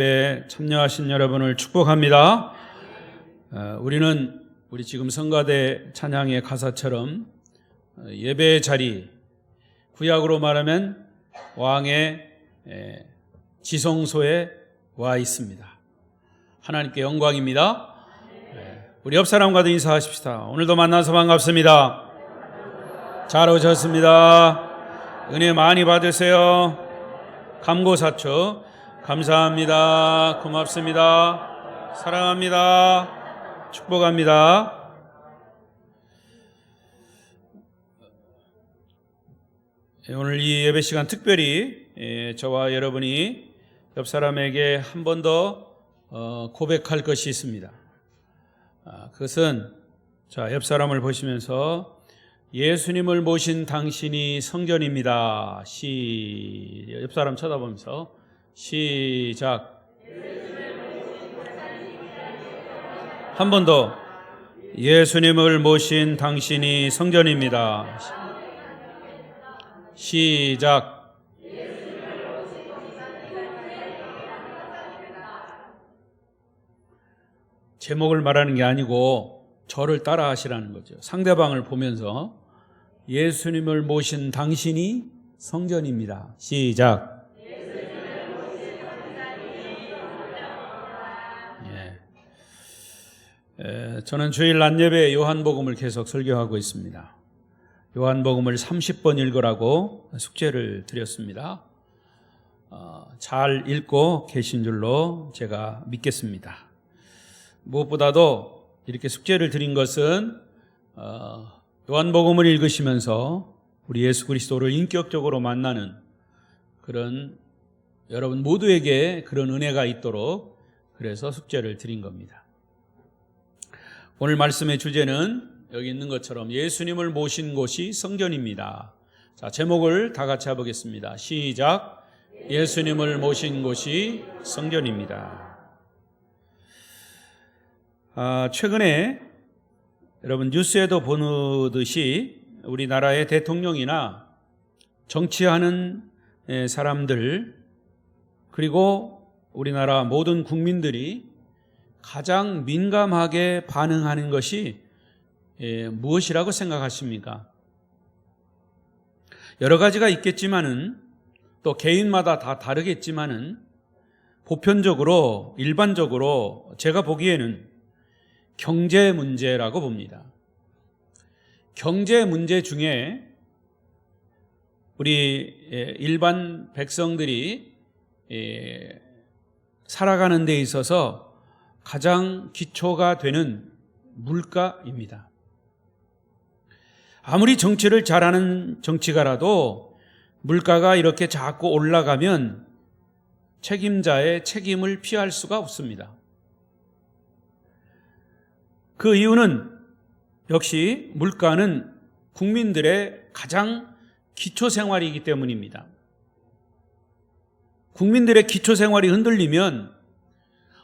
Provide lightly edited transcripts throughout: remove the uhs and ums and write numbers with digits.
예배에 참여하신 여러분을 축복합니다. 우리 지금 성가대 찬양의 가사처럼 예배의 자리, 구약으로 말하면 왕의 지성소에 와 있습니다. 하나님께 영광입니다. 우리 옆 사람과도 인사하십시다. 오늘도 만나서 반갑습니다. 잘 오셨습니다. 은혜 많이 받으세요. 감고사초 감사합니다. 고맙습니다. 사랑합니다. 축복합니다. 오늘 이 예배 시간 특별히 저와 여러분이 옆 사람에게 한 번 더 고백할 것이 있습니다. 그것은 옆 사람을 보시면서 예수님을 모신 당신이 성전입니다. 옆 사람 쳐다보면서 시작. 한 번 더. 예수님을 모신 당신이 성전입니다. 시작. 제목을 말하는 게 아니고 저를 따라 하시라는 거죠. 상대방을 보면서 예수님을 모신 당신이 성전입니다. 시작. 저는 주일 낮 예배에 요한복음을 계속 설교하고 있습니다. 요한복음을 30번 읽으라고 숙제를 드렸습니다. 잘 읽고 계신 줄로 제가 믿겠습니다. 무엇보다도 이렇게 숙제를 드린 것은 요한복음을 읽으시면서 우리 예수 그리스도를 인격적으로 만나는 그런 여러분 모두에게 그런 은혜가 있도록 그래서 숙제를 드린 겁니다. 오늘 말씀의 주제는 여기 있는 것처럼 예수님을 모신 곳이 성전입니다. 자, 제목을 다 같이 해보겠습니다. 시작. 예수님을 모신 곳이 성전입니다. 최근에 여러분 뉴스에도 보듯이 우리나라의 대통령이나 정치하는 사람들 그리고 우리나라 모든 국민들이 가장 민감하게 반응하는 것이 무엇이라고 생각하십니까? 여러 가지가 있겠지만은 또 개인마다 다 다르겠지만은 보편적으로 일반적으로 제가 보기에는 경제 문제라고 봅니다. 경제 문제 중에 우리 일반 백성들이 살아가는 데 있어서 가장 기초가 되는 물가입니다. 아무리 정치를 잘하는 정치가라도 물가가 이렇게 자꾸 올라가면 책임자의 책임을 피할 수가 없습니다. 그 이유는 역시 물가는 국민들의 가장 기초 생활이기 때문입니다. 국민들의 기초 생활이 흔들리면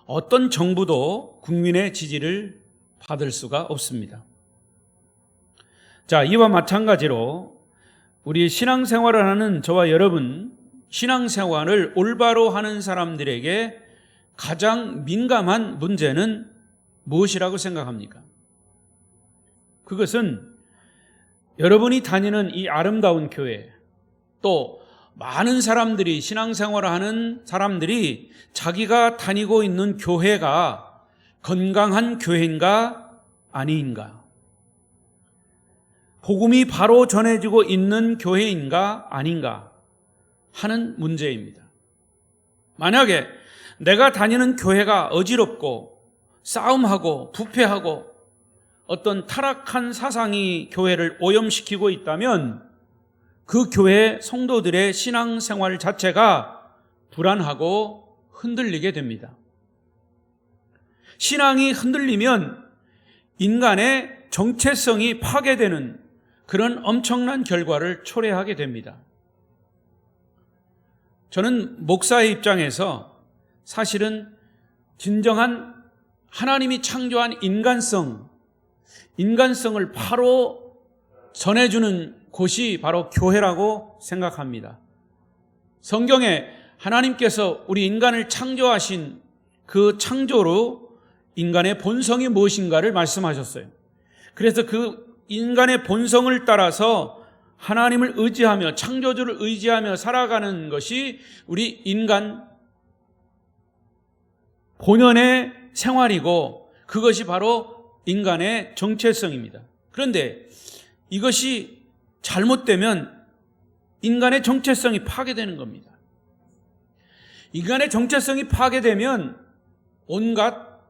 어떤 정부도 국민의 지지를 받을 수가 없습니다. 자, 이와 마찬가지로 우리 신앙생활을 하는 저와 여러분, 신앙생활을 올바로 하는 사람들에게 가장 민감한 문제는 무엇이라고 생각합니까? 그것은 여러분이 다니는 이 아름다운 교회, 또 많은 사람들이 신앙생활을 하는 사람들이 자기가 다니고 있는 교회가 건강한 교회인가 아닌가, 복음이 바로 전해지고 있는 교회인가 아닌가 하는 문제입니다. 만약에 내가 다니는 교회가 어지럽고 싸움하고 부패하고 어떤 타락한 사상이 교회를 오염시키고 있다면 그 교회 성도들의 신앙생활 자체가 불안하고 흔들리게 됩니다. 신앙이 흔들리면 인간의 정체성이 파괴되는 그런 엄청난 결과를 초래하게 됩니다. 저는 목사의 입장에서 사실은 진정한 하나님이 창조한 인간성을 바로 전해주는 곳이 바로 교회라고 생각합니다. 성경에 하나님께서 우리 인간을 창조하신 그 창조로 인간의 본성이 무엇인가를 말씀하셨어요. 그래서 그 인간의 본성을 따라서 하나님을 의지하며 창조주를 의지하며 살아가는 것이 우리 인간 본연의 생활이고 그것이 바로 인간의 정체성입니다. 그런데 이것이 잘못되면 인간의 정체성이 파괴되는 겁니다. 인간의 정체성이 파괴되면 온갖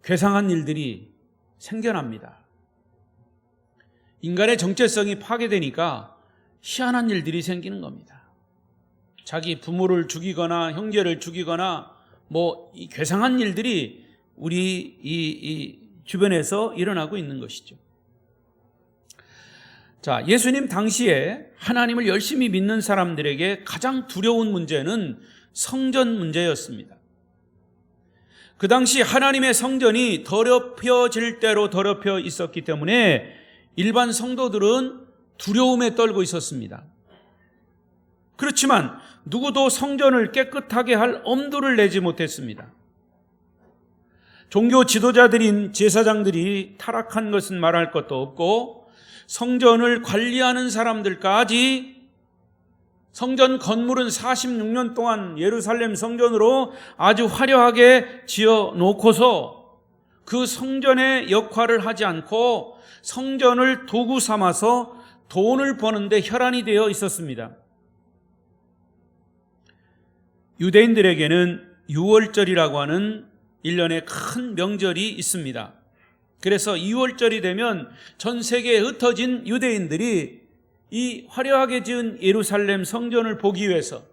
괴상한 일들이 생겨납니다. 인간의 정체성이 파괴되니까 희한한 일들이 생기는 겁니다. 자기 부모를 죽이거나 형제를 죽이거나 이 괴상한 일들이 우리 이 주변에서 일어나고 있는 것이죠. 자, 예수님 당시에 하나님을 열심히 믿는 사람들에게 가장 두려운 문제는 성전 문제였습니다. 그 당시 하나님의 성전이 더럽혀질 대로 더럽혀 있었기 때문에 일반 성도들은 두려움에 떨고 있었습니다. 그렇지만 누구도 성전을 깨끗하게 할 엄두를 내지 못했습니다. 종교 지도자들인 제사장들이 타락한 것은 말할 것도 없고 성전을 관리하는 사람들까지 성전 건물은 46년 동안 예루살렘 성전으로 아주 화려하게 지어 놓고서 그 성전의 역할을 하지 않고 성전을 도구 삼아서 돈을 버는데 혈안이 되어 있었습니다. 유대인들에게는 유월절이라고 하는 1년의 큰 명절이 있습니다. 그래서 2월절이 되면 전 세계에 흩어진 유대인들이 이 화려하게 지은 예루살렘 성전을 보기 위해서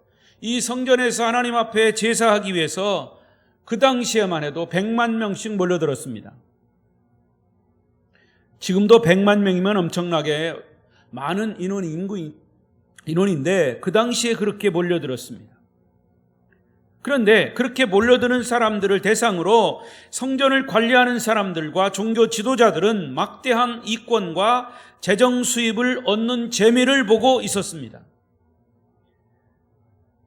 이 성전에서 하나님 앞에 제사하기 위해서 그 당시에만 해도 100만 명씩 몰려들었습니다. 지금도 100만 명이면 엄청나게 많은 인원인데 그 당시에 그렇게 몰려들었습니다. 그런데 그렇게 몰려드는 사람들을 대상으로 성전을 관리하는 사람들과 종교 지도자들은 막대한 이권과 재정 수입을 얻는 재미를 보고 있었습니다.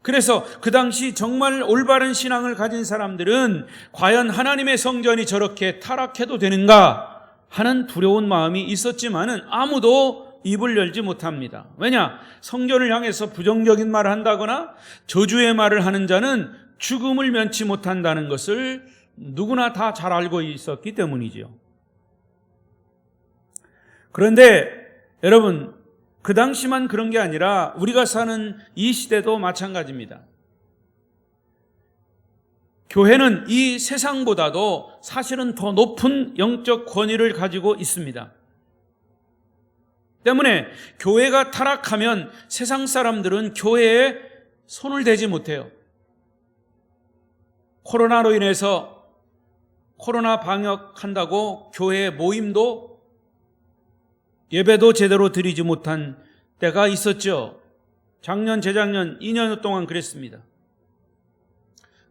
그래서 그 당시 정말 올바른 신앙을 가진 사람들은 과연 하나님의 성전이 저렇게 타락해도 되는가 하는 두려운 마음이 있었지만은 아무도 입을 열지 못합니다. 왜냐? 성전을 향해서 부정적인 말을 한다거나 저주의 말을 하는 자는 죽음을 면치 못한다는 것을 누구나 다 잘 알고 있었기 때문이죠. 그런데 여러분, 그 당시만 그런 게 아니라 우리가 사는 이 시대도 마찬가지입니다. 교회는 이 세상보다도 사실은 더 높은 영적 권위를 가지고 있습니다. 때문에 교회가 타락하면 세상 사람들은 교회에 손을 대지 못해요. 코로나로 인해서 코로나 방역한다고 교회 모임도 예배도 제대로 드리지 못한 때가 있었죠. 작년, 재작년, 2년 동안 그랬습니다.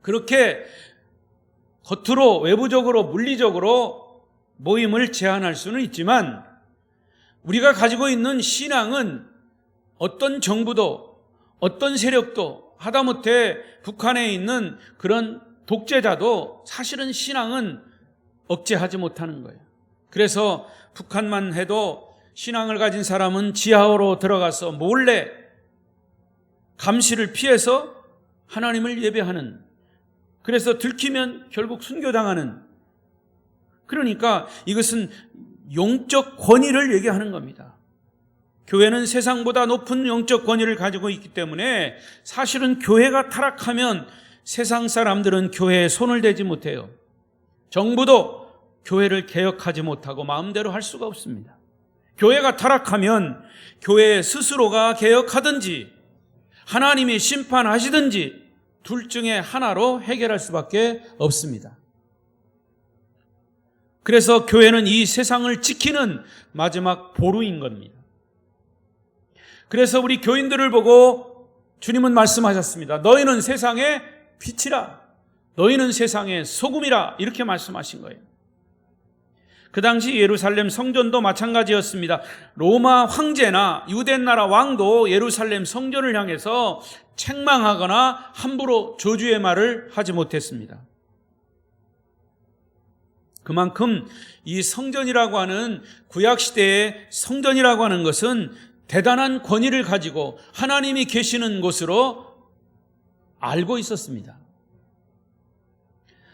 그렇게 겉으로 외부적으로 물리적으로 모임을 제한할 수는 있지만 우리가 가지고 있는 신앙은 어떤 정부도 어떤 세력도 하다못해 북한에 있는 그런 독재자도 사실은 신앙은 억제하지 못하는 거예요. 그래서 북한만 해도 신앙을 가진 사람은 지하로 들어가서 몰래 감시를 피해서 하나님을 예배하는, 그래서 들키면 결국 순교당하는, 그러니까 이것은 영적 권위를 얘기하는 겁니다. 교회는 세상보다 높은 영적 권위를 가지고 있기 때문에 사실은 교회가 타락하면 세상 사람들은 교회에 손을 대지 못해요. 정부도 교회를 개혁하지 못하고 마음대로 할 수가 없습니다. 교회가 타락하면 교회 스스로가 개혁하든지 하나님이 심판하시든지 둘 중에 하나로 해결할 수밖에 없습니다. 그래서 교회는 이 세상을 지키는 마지막 보루인 겁니다. 그래서 우리 교인들을 보고 주님은 말씀하셨습니다. 너희는 세상의 빛이라, 너희는 세상의 소금이라, 이렇게 말씀하신 거예요. 그 당시 예루살렘 성전도 마찬가지였습니다. 로마 황제나 유대 나라 왕도 예루살렘 성전을 향해서 책망하거나 함부로 저주의 말을 하지 못했습니다. 그만큼 이 성전이라고 하는 구약시대의 성전이라고 하는 것은 대단한 권위를 가지고 하나님이 계시는 곳으로 알고 있었습니다.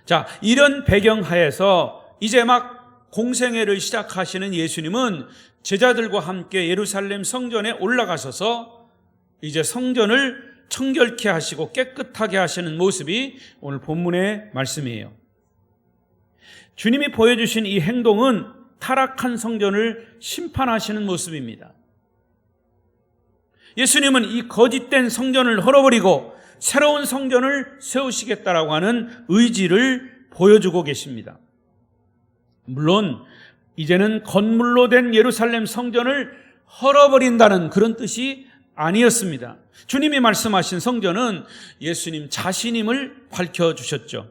자, 이런 배경 하에서 이제 막 공생애를 시작하시는 예수님은 제자들과 함께 예루살렘 성전에 올라가셔서 이제 성전을 청결케 하시고 깨끗하게 하시는 모습이 오늘 본문의 말씀이에요. 주님이 보여주신 이 행동은 타락한 성전을 심판하시는 모습입니다. 예수님은 이 거짓된 성전을 헐어버리고 새로운 성전을 세우시겠다라고 하는 의지를 보여주고 계십니다. 물론 이제는 건물로 된 예루살렘 성전을 헐어버린다는 그런 뜻이 아니었습니다. 주님이 말씀하신 성전은 예수님 자신임을 밝혀주셨죠.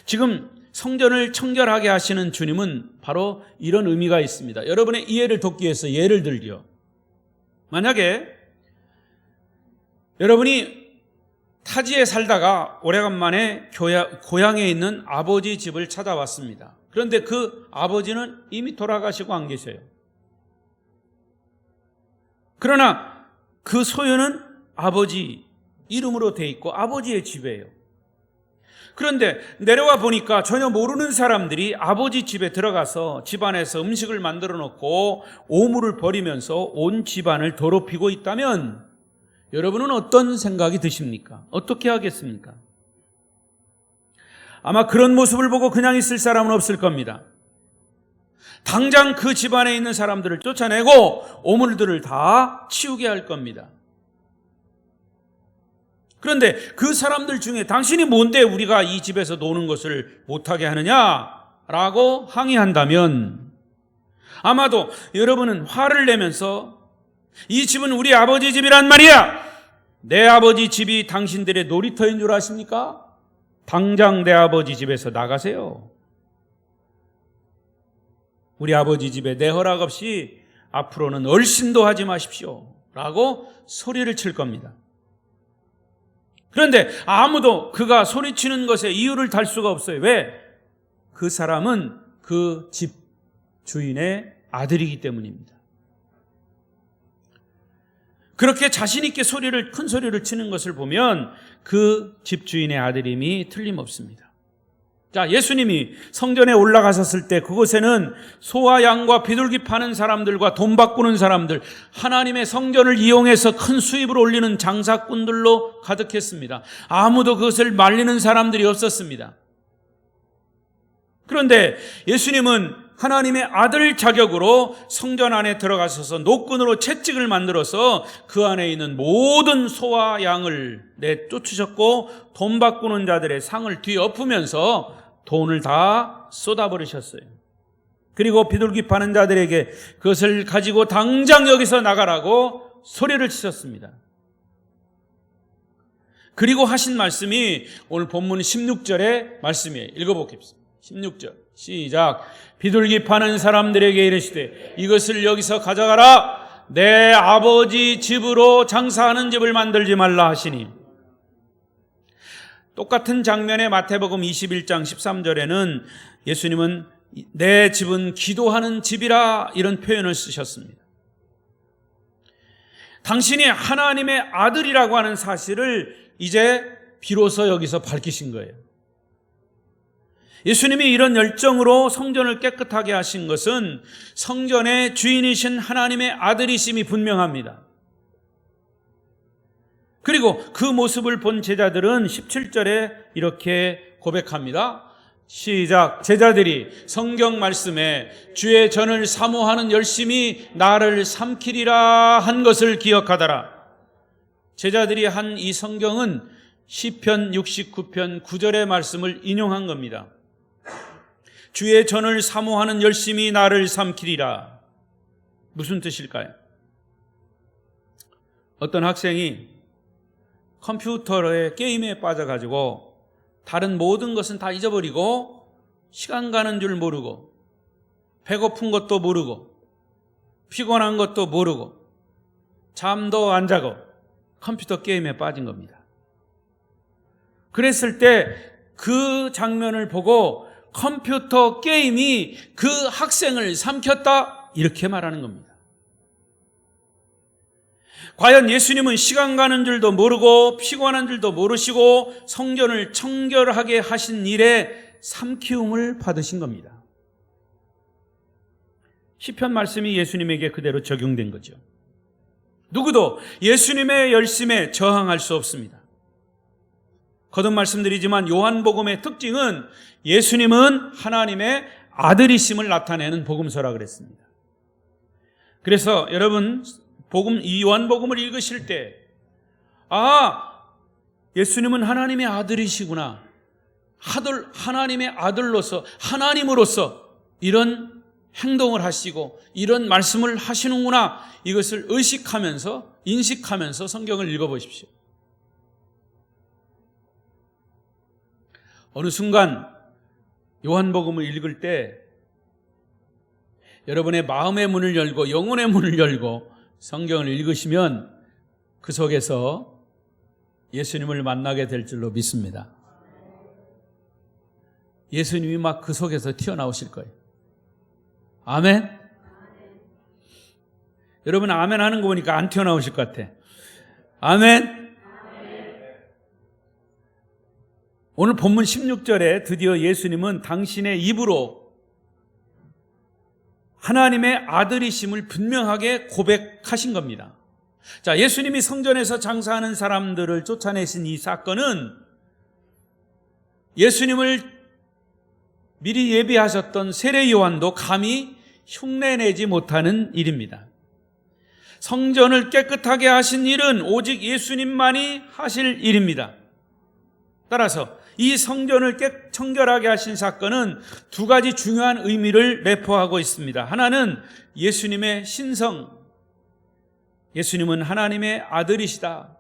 지금 성전을 청결하게 하시는 주님은 바로 이런 의미가 있습니다. 여러분의 이해를 돕기 위해서 예를 들기요. 만약에 여러분이 타지에 살다가 오래간만에 고향에 있는 아버지 집을 찾아왔습니다. 그런데 그 아버지는 이미 돌아가시고 안 계셔요. 그러나 그 소유는 아버지 이름으로 돼 있고 아버지의 집이에요. 그런데 내려와 보니까 전혀 모르는 사람들이 아버지 집에 들어가서 집안에서 음식을 만들어 놓고 오물을 버리면서 온 집안을 더럽히고 있다면 여러분은 어떤 생각이 드십니까? 어떻게 하겠습니까? 아마 그런 모습을 보고 그냥 있을 사람은 없을 겁니다. 당장 그 집안에 있는 사람들을 쫓아내고 오물들을 다 치우게 할 겁니다. 그런데 그 사람들 중에 당신이 뭔데 우리가 이 집에서 노는 것을 못하게 하느냐라고 항의한다면 아마도 여러분은 화를 내면서 이 집은 우리 아버지 집이란 말이야. 내 아버지 집이 당신들의 놀이터인 줄 아십니까? 당장 내 아버지 집에서 나가세요. 우리 아버지 집에 내 허락 없이 앞으로는 얼씬도 하지 마십시오 라고 소리를 칠 겁니다. 그런데 아무도 그가 소리치는 것에 이유를 달 수가 없어요. 왜? 그 사람은 그 집 주인의 아들이기 때문입니다. 그렇게 자신 있게 큰 소리를 치는 것을 보면 그 집주인의 아들임이 틀림없습니다. 자, 예수님이 성전에 올라가셨을 때 그곳에는 소와 양과 비둘기 파는 사람들과 돈 바꾸는 사람들, 하나님의 성전을 이용해서 큰 수입을 올리는 장사꾼들로 가득했습니다. 아무도 그것을 말리는 사람들이 없었습니다. 그런데 예수님은 하나님의 아들 자격으로 성전 안에 들어가셔서 노끈으로 채찍을 만들어서 그 안에 있는 모든 소와 양을 내쫓으셨고 돈 바꾸는 자들의 상을 뒤엎으면서 돈을 다 쏟아버리셨어요. 그리고 비둘기 파는 자들에게 그것을 가지고 당장 여기서 나가라고 소리를 치셨습니다. 그리고 하신 말씀이 오늘 본문 16절의 말씀이에요. 읽어보겠습니다. 16절 시작. 비둘기 파는 사람들에게 이르시되 이것을 여기서 가져가라. 내 아버지 집으로 장사하는 집을 만들지 말라 하시니. 똑같은 장면의 마태복음 21장 13절에는 예수님은 내 집은 기도하는 집이라 이런 표현을 쓰셨습니다. 당신이 하나님의 아들이라고 하는 사실을 이제 비로소 여기서 밝히신 거예요. 예수님이 이런 열정으로 성전을 깨끗하게 하신 것은 성전의 주인이신 하나님의 아들이심이 분명합니다. 그리고 그 모습을 본 제자들은 17절에 이렇게 고백합니다. 시작. 제자들이 성경 말씀에 주의 전을 사모하는 열심이 나를 삼키리라 한 것을 기억하더라. 제자들이 한 이 성경은 시편 69편 9절의 말씀을 인용한 겁니다. 주의 전을 사모하는 열심이 나를 삼키리라. 무슨 뜻일까요? 어떤 학생이 컴퓨터의 게임에 빠져가지고 다른 모든 것은 다 잊어버리고 시간 가는 줄 모르고 배고픈 것도 모르고 피곤한 것도 모르고 잠도 안 자고 컴퓨터 게임에 빠진 겁니다. 그랬을 때 그 장면을 보고 컴퓨터 게임이 그 학생을 삼켰다, 이렇게 말하는 겁니다. 과연 예수님은 시간 가는 줄도 모르고 피곤한 줄도 모르시고 성전을 청결하게 하신 일에 삼키움을 받으신 겁니다. 시편 말씀이 예수님에게 그대로 적용된 거죠. 누구도 예수님의 열심에 저항할 수 없습니다. 거듭 말씀드리지만 요한복음의 특징은 예수님은 하나님의 아들이심을 나타내는 복음서라 그랬습니다. 그래서 여러분 이 요한복음을 읽으실 때 예수님은 하나님의 아들이시구나, 하나님의 아들로서 하나님으로서 이런 행동을 하시고 이런 말씀을 하시는구나, 이것을 의식하면서 인식하면서 성경을 읽어보십시오. 어느 순간 요한복음을 읽을 때 여러분의 마음의 문을 열고 영혼의 문을 열고 성경을 읽으시면 그 속에서 예수님을 만나게 될 줄로 믿습니다. 예수님이 막 그 속에서 튀어나오실 거예요. 아멘? 여러분 아멘 하는 거 보니까 안 튀어나오실 것 같아. 아멘? 오늘 본문 16절에 드디어 예수님은 당신의 입으로 하나님의 아들이심을 분명하게 고백하신 겁니다. 자, 예수님이 성전에서 장사하는 사람들을 쫓아내신 이 사건은 예수님을 미리 예비하셨던 세례 요한도 감히 흉내내지 못하는 일입니다. 성전을 깨끗하게 하신 일은 오직 예수님만이 하실 일입니다. 따라서 이 성전을 청결하게 하신 사건은 두 가지 중요한 의미를 내포하고 있습니다. 하나는 예수님의 신성, 예수님은 하나님의 아들이시다,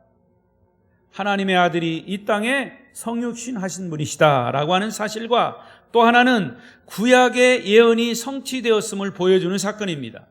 하나님의 아들이 이 땅에 성육신 하신 분이시다 라고 하는 사실과, 또 하나는 구약의 예언이 성취되었음을 보여주는 사건입니다.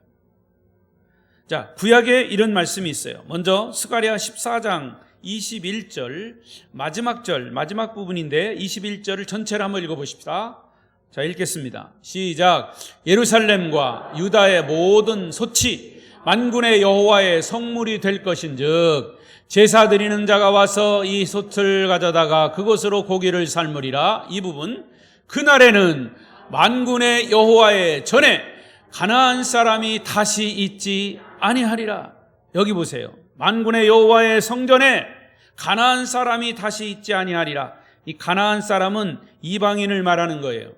자, 구약에 이런 말씀이 있어요. 먼저 스가랴 14장 21절 마지막 부분인데 21절을 전체를 한번 읽어보십시다. 자, 읽겠습니다. 시작. 예루살렘과 유다의 모든 소치 만군의 여호와의 성물이 될 것인즉 제사 드리는 자가 와서 이 솥을 가져다가 그곳으로 고기를 삶으리라. 이 부분, 그날에는 만군의 여호와의 전에 가나안 사람이 다시 있지 아니하리라. 여기 보세요. 만군의 여호와의 성전에 가나안 사람이 다시 있지 아니하리라. 이 가나안 사람은 이방인을 말하는 거예요.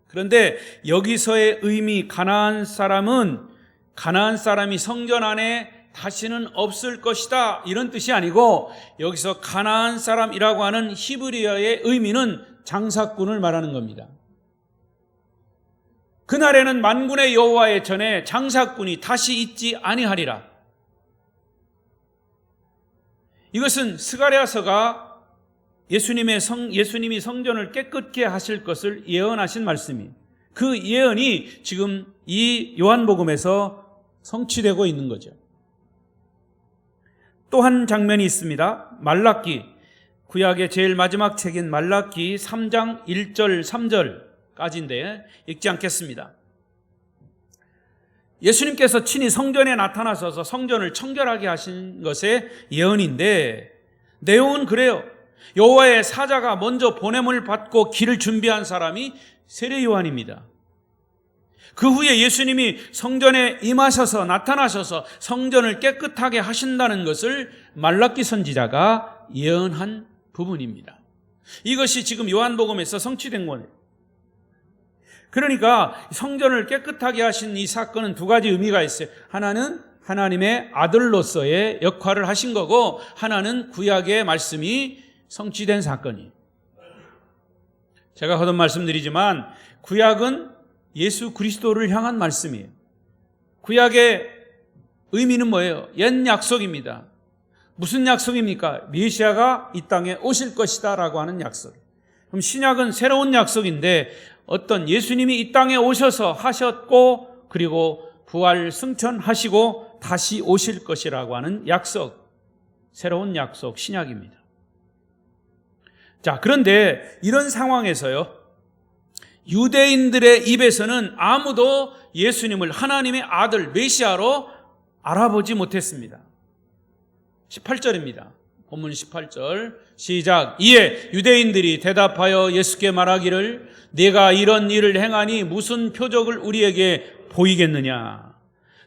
그런데 여기서의 의미, 가나안 사람이 성전 안에 다시는 없을 것이다, 이런 뜻이 아니고, 여기서 가나안 사람이라고 하는 히브리어의 의미는 장사꾼을 말하는 겁니다. 그날에는 만군의 여호와의 전에 장사꾼이 다시 있지 아니하리라. 이것은 스가랴서가 예수님이 성전을 깨끗게 하실 것을 예언하신 말씀이에요. 그 예언이 지금 이 요한복음에서 성취되고 있는 거죠. 또 한 장면이 있습니다. 말라기, 구약의 제일 마지막 책인 말라기 3장 1절 3절까지인데 읽지 않겠습니다. 예수님께서 친히 성전에 나타나셔서 성전을 청결하게 하신 것의 예언인데, 내용은 그래요. 여호와의 사자가 먼저 보냄을 받고 길을 준비한 사람이 세례 요한입니다. 그 후에 예수님이 성전에 임하셔서 나타나셔서 성전을 깨끗하게 하신다는 것을 말라기 선지자가 예언한 부분입니다. 이것이 지금 요한복음에서 성취된 거예요. 그러니까 성전을 깨끗하게 하신 이 사건은 두 가지 의미가 있어요. 하나는 하나님의 아들로서의 역할을 하신 거고, 하나는 구약의 말씀이 성취된 사건이에요. 제가 거듭 말씀드리지만 구약은 예수 그리스도를 향한 말씀이에요. 구약의 의미는 뭐예요? 옛 약속입니다. 무슨 약속입니까? 메시아가 이 땅에 오실 것이다 라고 하는 약속. 그럼 신약은 새로운 약속인데 어떤 예수님이 이 땅에 오셔서 하셨고 그리고 부활 승천하시고 다시 오실 것이라고 하는 약속, 새로운 약속, 신약입니다. 자, 그런데 이런 상황에서요, 유대인들의 입에서는 아무도 예수님을 하나님의 아들 메시아로 알아보지 못했습니다. 18절입니다. 본문 18절 시작. 이에 유대인들이 대답하여 예수께 말하기를 네가 이런 일을 행하니 무슨 표적을 우리에게 보이겠느냐.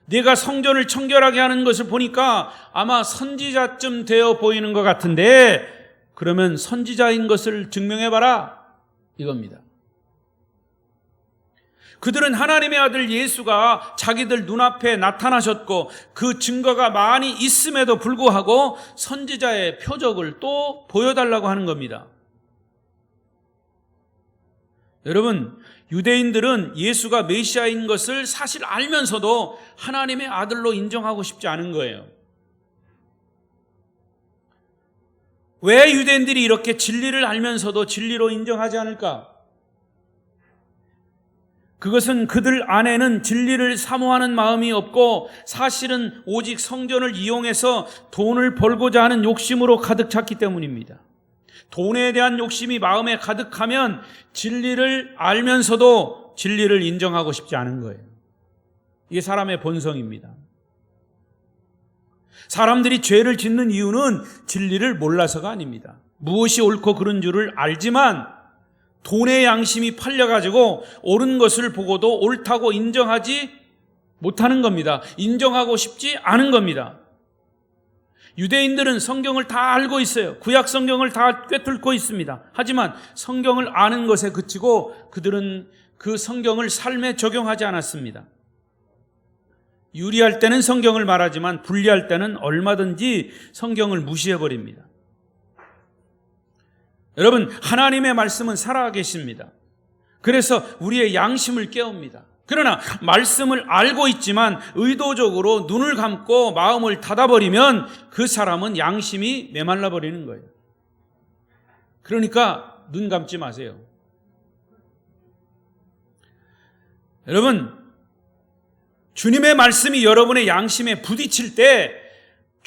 네가 성전을 청결하게 하는 것을 보니까 아마 선지자쯤 되어 보이는 것 같은데 그러면 선지자인 것을 증명해봐라, 이겁니다. 그들은 하나님의 아들 예수가 자기들 눈앞에 나타나셨고 그 증거가 많이 있음에도 불구하고 선지자의 표적을 또 보여달라고 하는 겁니다. 여러분, 유대인들은 예수가 메시아인 것을 사실 알면서도 하나님의 아들로 인정하고 싶지 않은 거예요. 왜 유대인들이 이렇게 진리를 알면서도 진리로 인정하지 않을까? 그것은 그들 안에는 진리를 사모하는 마음이 없고 사실은 오직 성전을 이용해서 돈을 벌고자 하는 욕심으로 가득 찼기 때문입니다. 돈에 대한 욕심이 마음에 가득하면 진리를 알면서도 진리를 인정하고 싶지 않은 거예요. 이게 사람의 본성입니다. 사람들이 죄를 짓는 이유는 진리를 몰라서가 아닙니다. 무엇이 옳고 그른 줄을 알지만 돈의 양심이 팔려가지고 옳은 것을 보고도 옳다고 인정하지 못하는 겁니다. 인정하고 싶지 않은 겁니다. 유대인들은 성경을 다 알고 있어요. 구약 성경을 다 꿰뚫고 있습니다. 하지만 성경을 아는 것에 그치고 그들은 그 성경을 삶에 적용하지 않았습니다. 유리할 때는 성경을 말하지만 불리할 때는 얼마든지 성경을 무시해버립니다. 여러분, 하나님의 말씀은 살아계십니다. 그래서 우리의 양심을 깨웁니다. 그러나 말씀을 알고 있지만 의도적으로 눈을 감고 마음을 닫아버리면 그 사람은 양심이 메말라 버리는 거예요. 그러니까 눈 감지 마세요. 여러분, 주님의 말씀이 여러분의 양심에 부딪힐 때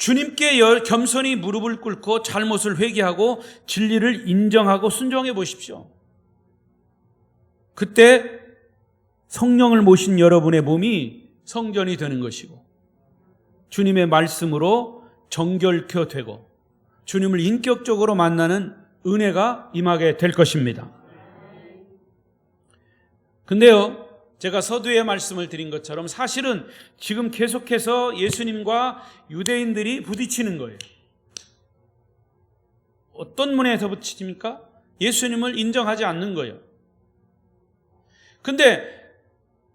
주님께 겸손히 무릎을 꿇고 잘못을 회개하고 진리를 인정하고 순종해 보십시오. 그때 성령을 모신 여러분의 몸이 성전이 되는 것이고 주님의 말씀으로 정결케 되고 주님을 인격적으로 만나는 은혜가 임하게 될 것입니다. 근데요, 제가 서두에 말씀을 드린 것처럼 사실은 지금 계속해서 예수님과 유대인들이 부딪히는 거예요. 어떤 문에서 부딪힙니까? 예수님을 인정하지 않는 거예요. 근데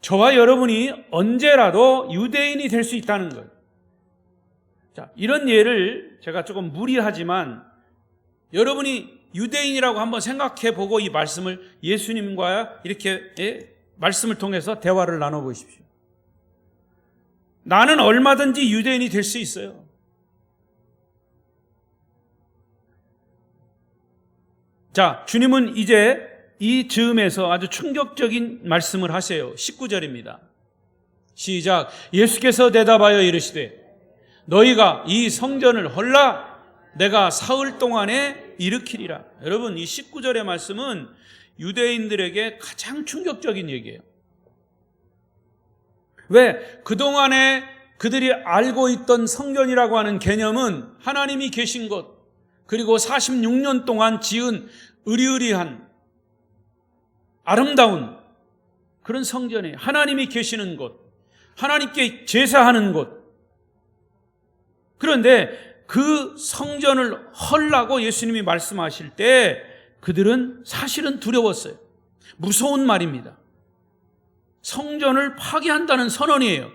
저와 여러분이 언제라도 유대인이 될 수 있다는 거예요. 자, 이런 예를 제가 조금 무리하지만 여러분이 유대인이라고 한번 생각해 보고 이 말씀을 예수님과 이렇게 말씀을 통해서 대화를 나눠보십시오. 나는 얼마든지 유대인이 될 수 있어요. 자, 주님은 이제 이 즈음에서 아주 충격적인 말씀을 하세요. 19절입니다. 시작. 예수께서 대답하여 이르시되 너희가 이 성전을 헐라 내가 사흘 동안에 일으키리라. 여러분, 이 19절의 말씀은 유대인들에게 가장 충격적인 얘기예요. 왜? 그동안에 그들이 알고 있던 성전이라고 하는 개념은 하나님이 계신 것, 그리고 46년 동안 지은 의리의리한 아름다운 그런 성전이에요. 하나님이 계시는 곳, 하나님께 제사하는 곳. 그런데 그 성전을 헐라고 예수님이 말씀하실 때 그들은 사실은 두려웠어요. 무서운 말입니다. 성전을 파괴한다는 선언이에요.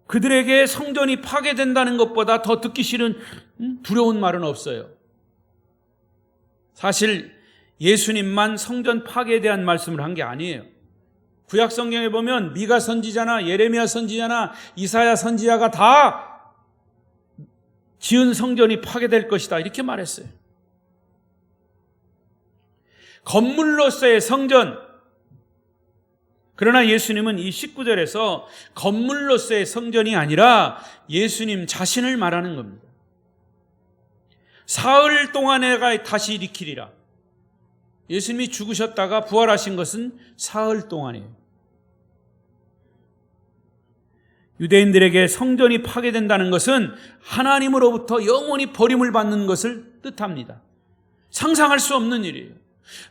그들에게 성전이 파괴된다는 것보다 더 듣기 싫은 두려운 말은 없어요. 사실 예수님만 성전 파괴에 대한 말씀을 한 게 아니에요. 구약 성경에 보면 미가 선지자나 예레미야 선지자나 이사야 선지자가 다 지은 성전이 파괴될 것이다 이렇게 말했어요. 건물로서의 성전. 그러나 예수님은 이 19절에서 건물로서의 성전이 아니라 예수님 자신을 말하는 겁니다. 사흘 동안에 내가 다시 일으키리라. 예수님이 죽으셨다가 부활하신 것은 사흘 동안이에요. 유대인들에게 성전이 파괴된다는 것은 하나님으로부터 영원히 버림을 받는 것을 뜻합니다. 상상할 수 없는 일이에요.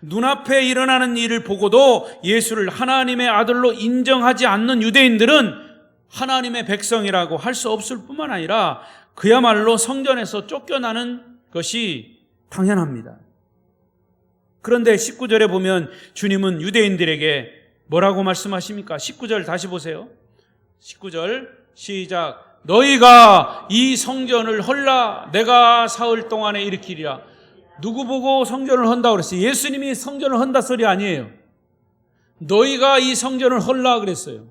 눈앞에 일어나는 일을 보고도 예수를 하나님의 아들로 인정하지 않는 유대인들은 하나님의 백성이라고 할 수 없을 뿐만 아니라 그야말로 성전에서 쫓겨나는 것이 당연합니다. 그런데 19절에 보면 주님은 유대인들에게 뭐라고 말씀하십니까? 19절 다시 보세요. 19절 시작. 너희가 이 성전을 헐라 내가 사흘 동안에 일으키리라. 누구 보고 성전을 헌다고 그랬어요? 예수님이 성전을 헌다 소리 아니에요. 너희가 이 성전을 헐라 그랬어요.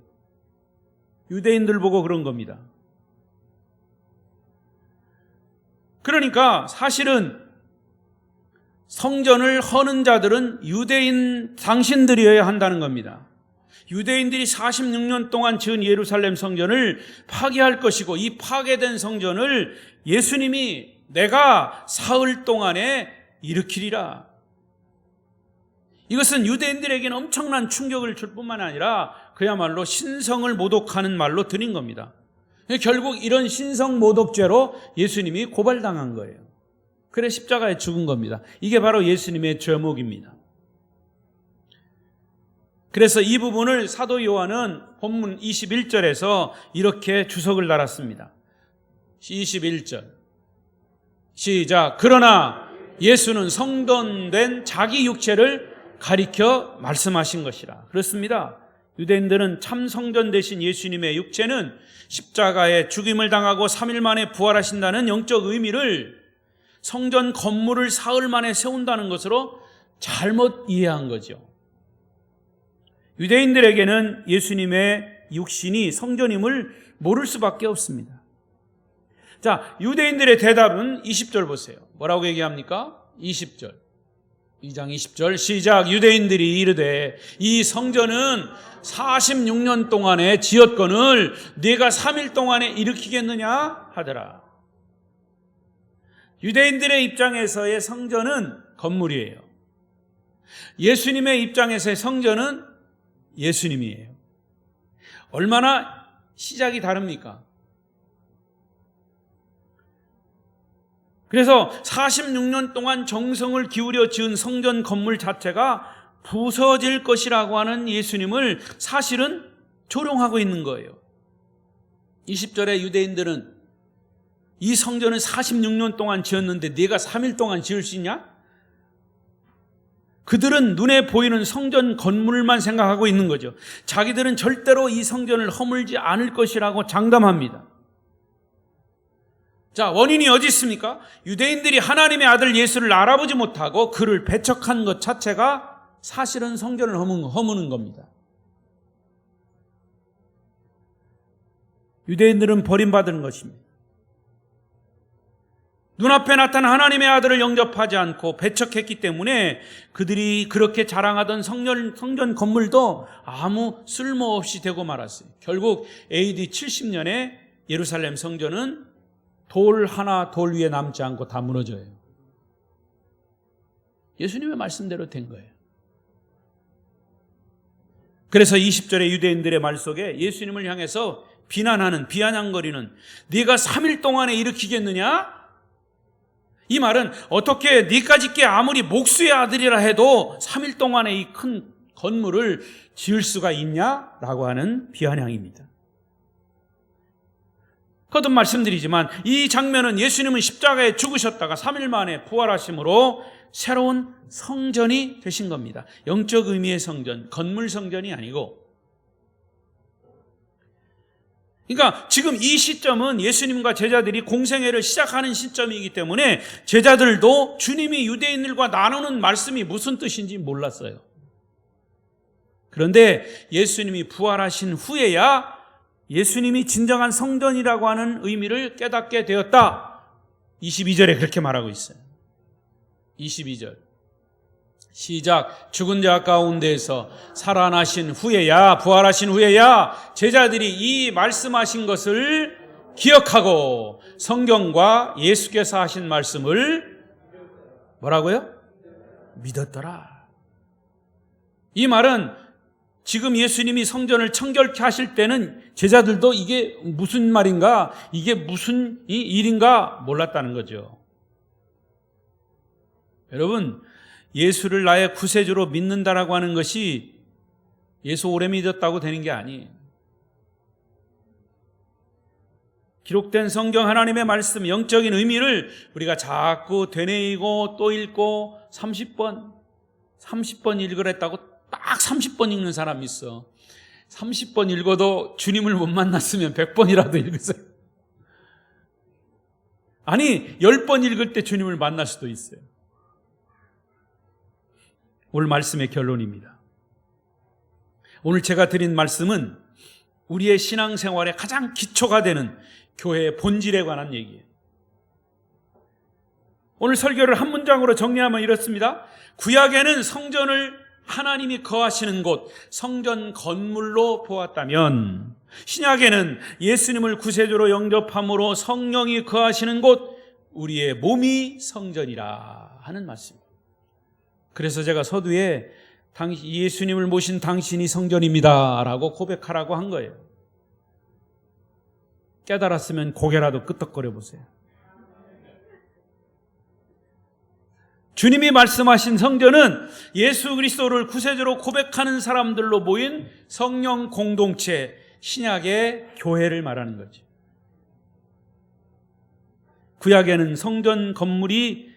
유대인들 보고 그런 겁니다. 그러니까 사실은 성전을 허는 자들은 유대인 당신들이어야 한다는 겁니다. 유대인들이 46년 동안 지은 예루살렘 성전을 파괴할 것이고 이 파괴된 성전을 예수님이 내가 사흘 동안에 일으키리라. 이것은 유대인들에게는 엄청난 충격을 줄 뿐만 아니라 그야말로 신성을 모독하는 말로 드린 겁니다. 결국 이런 신성 모독죄로 예수님이 고발당한 거예요. 그래 십자가에 죽은 겁니다. 이게 바로 예수님의 죄목입니다. 그래서 이 부분을 사도 요한은 본문 21절에서 이렇게 주석을 달았습니다. 21절 시작. 그러나 예수는 성전된 자기 육체를 가리켜 말씀하신 것이라. 그렇습니다. 유대인들은 참 성전 되신 예수님의 육체는 십자가에 죽임을 당하고 3일 만에 부활하신다는 영적 의미를 성전 건물을 사흘 만에 세운다는 것으로 잘못 이해한 거죠. 유대인들에게는 예수님의 육신이 성전임을 모를 수밖에 없습니다. 자, 유대인들의 대답은 20절 보세요. 뭐라고 얘기합니까? 20절. 2장 20절 시작. 유대인들이 이르되 이 성전은 46년 동안에 지었거늘 네가 3일 동안에 일으키겠느냐 하더라. 유대인들의 입장에서의 성전은 건물이에요. 예수님의 입장에서의 성전은 예수님이에요. 얼마나 시작이 다릅니까? 그래서 46년 동안 정성을 기울여 지은 성전 건물 자체가 부서질 것이라고 하는 예수님을 사실은 조롱하고 있는 거예요. 20절에 유대인들은 이 성전을 46년 동안 지었는데 네가 3일 동안 지을 수 있냐? 그들은 눈에 보이는 성전 건물만 생각하고 있는 거죠. 자기들은 절대로 이 성전을 허물지 않을 것이라고 장담합니다. 자, 원인이 어디 있습니까? 유대인들이 하나님의 아들 예수를 알아보지 못하고 그를 배척한 것 자체가 사실은 성전을 허무는 겁니다. 유대인들은 버림받은 것입니다. 눈앞에 나타난 하나님의 아들을 영접하지 않고 배척했기 때문에 그들이 그렇게 자랑하던 성전 건물도 아무 쓸모없이 되고 말았어요. 결국 AD 70년에 예루살렘 성전은 돌 하나 돌 위에 남지 않고 다 무너져요. 예수님의 말씀대로 된 거예요. 그래서 20절의 유대인들의 말 속에 예수님을 향해서 비아냥거리는 네가 3일 동안에 일으키겠느냐? 이 말은 어떻게 네까짓게 아무리 목수의 아들이라 해도 3일 동안에 이 큰 건물을 지을 수가 있냐라고 하는 비아냥입니다. 거듭 말씀드리지만 이 장면은 예수님은 십자가에 죽으셨다가 3일 만에 부활하심으로 새로운 성전이 되신 겁니다. 영적 의미의 성전, 건물 성전이 아니고. 그러니까 지금 이 시점은 예수님과 제자들이 공생애를 시작하는 시점이기 때문에 제자들도 주님이 유대인들과 나누는 말씀이 무슨 뜻인지 몰랐어요. 그런데 예수님이 부활하신 후에야 예수님이 진정한 성전이라고 하는 의미를 깨닫게 되었다. 22절에 그렇게 말하고 있어요. 22절 시작. 죽은 자 가운데에서 살아나신 후에야, 부활하신 후에야 제자들이 이 말씀하신 것을 기억하고 성경과 예수께서 하신 말씀을 뭐라고요? 믿었더라. 이 말은 지금 예수님이 성전을 청결케 하실 때는 제자들도 이게 무슨 말인가, 이게 무슨 일인가 몰랐다는 거죠. 여러분, 예수를 나의 구세주로 믿는다라고 하는 것이 예수 오래 믿었다고 되는 게 아니에요. 기록된 성경 하나님의 말씀, 영적인 의미를 우리가 자꾸 되뇌이고 또 읽고 30번 읽으랬다고 딱 30번 읽는 사람이 있어. 30번 읽어도 주님을 못 만났으면 100번이라도 읽으세요. 아니, 10번 읽을 때 주님을 만날 수도 있어요. 오늘 말씀의 결론입니다. 오늘 제가 드린 말씀은 우리의 신앙생활의 가장 기초가 되는 교회의 본질에 관한 얘기예요. 오늘 설교를 한 문장으로 정리하면 이렇습니다. 구약에는 성전을 하나님이 거하시는 곳, 성전 건물로 보았다면, 신약에는 예수님을 구세주로 영접함으로 성령이 거하시는 곳, 우리의 몸이 성전이라 하는 말씀입니다. 그래서 제가 서두에 예수님을 모신 당신이 성전입니다 라고 고백하라고 한 거예요. 깨달았으면 고개라도 끄덕거려 보세요. 주님이 말씀하신 성전은 예수 그리스도를 구세주로 고백하는 사람들로 모인 성령 공동체, 신약의 교회를 말하는 거죠. 구약에는 성전이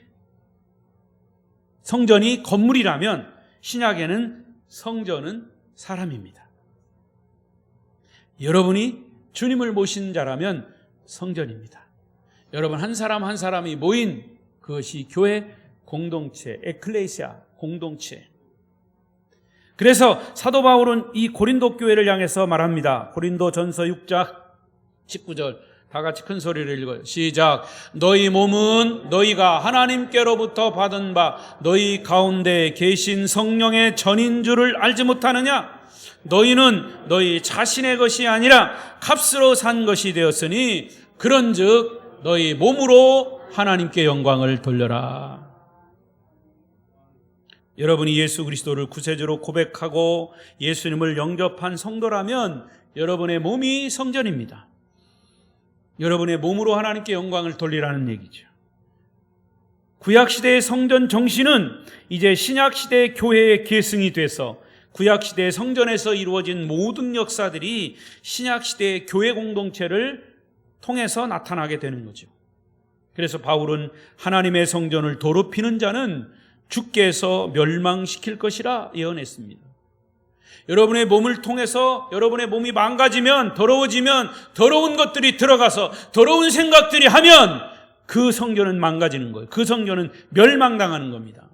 건물이라면 신약에는 성전은 사람입니다. 여러분이 주님을 모신 자라면 성전입니다. 여러분 한 사람 한 사람이 모인 그것이 교회 공동체, 에클레시아 공동체. 그래서 사도 바울은 이 고린도 교회를 향해서 말합니다. 고린도전서 6장 19절 다 같이 큰 소리를 읽어요. 시작. 너희 몸은 너희가 하나님께로부터 받은 바 너희 가운데 계신 성령의 전인 줄을 알지 못하느냐? 너희는 너희 자신의 것이 아니라 값으로 산 것이 되었으니 그런즉 너희 몸으로 하나님께 영광을 돌려라. 여러분이 예수 그리스도를 구세주로 고백하고 예수님을 영접한 성도라면 여러분의 몸이 성전입니다. 여러분의 몸으로 하나님께 영광을 돌리라는 얘기죠. 구약시대의 성전 정신은 이제 신약시대의 교회의 계승이 돼서 구약시대의 성전에서 이루어진 모든 역사들이 신약시대의 교회 공동체를 통해서 나타나게 되는 거죠. 그래서 바울은 하나님의 성전을 더럽히는 자는 주께서 멸망시킬 것이라 예언했습니다. 여러분의 몸을 통해서 여러분의 몸이 망가지면, 더러워지면, 더러운 것들이 들어가서 더러운 생각들이 하면 그 성전은 망가지는 거예요. 그 성전은 멸망당하는 겁니다.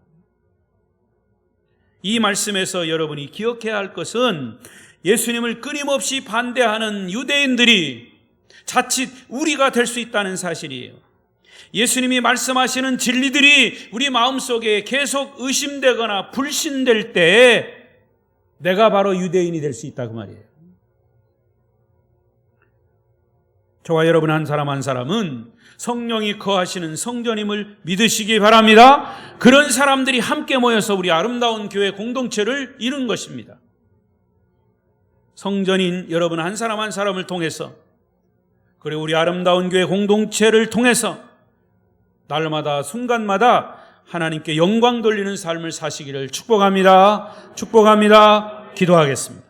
이 말씀에서 여러분이 기억해야 할 것은 예수님을 끊임없이 반대하는 유대인들이 자칫 우리가 될 수 있다는 사실이에요. 예수님이 말씀하시는 진리들이 우리 마음속에 계속 의심되거나 불신될 때에 내가 바로 유대인이 될 수 있다 그 말이에요. 저와 여러분 한 사람 한 사람은 성령이 거하시는 성전임을 믿으시기 바랍니다. 그런 사람들이 함께 모여서 우리 아름다운 교회 공동체를 이룬 것입니다. 성전인 여러분 한 사람 한 사람을 통해서, 그리고 우리 아름다운 교회 공동체를 통해서 날마다 순간마다 하나님께 영광 돌리는 삶을 사시기를 축복합니다. 축복합니다. 기도하겠습니다.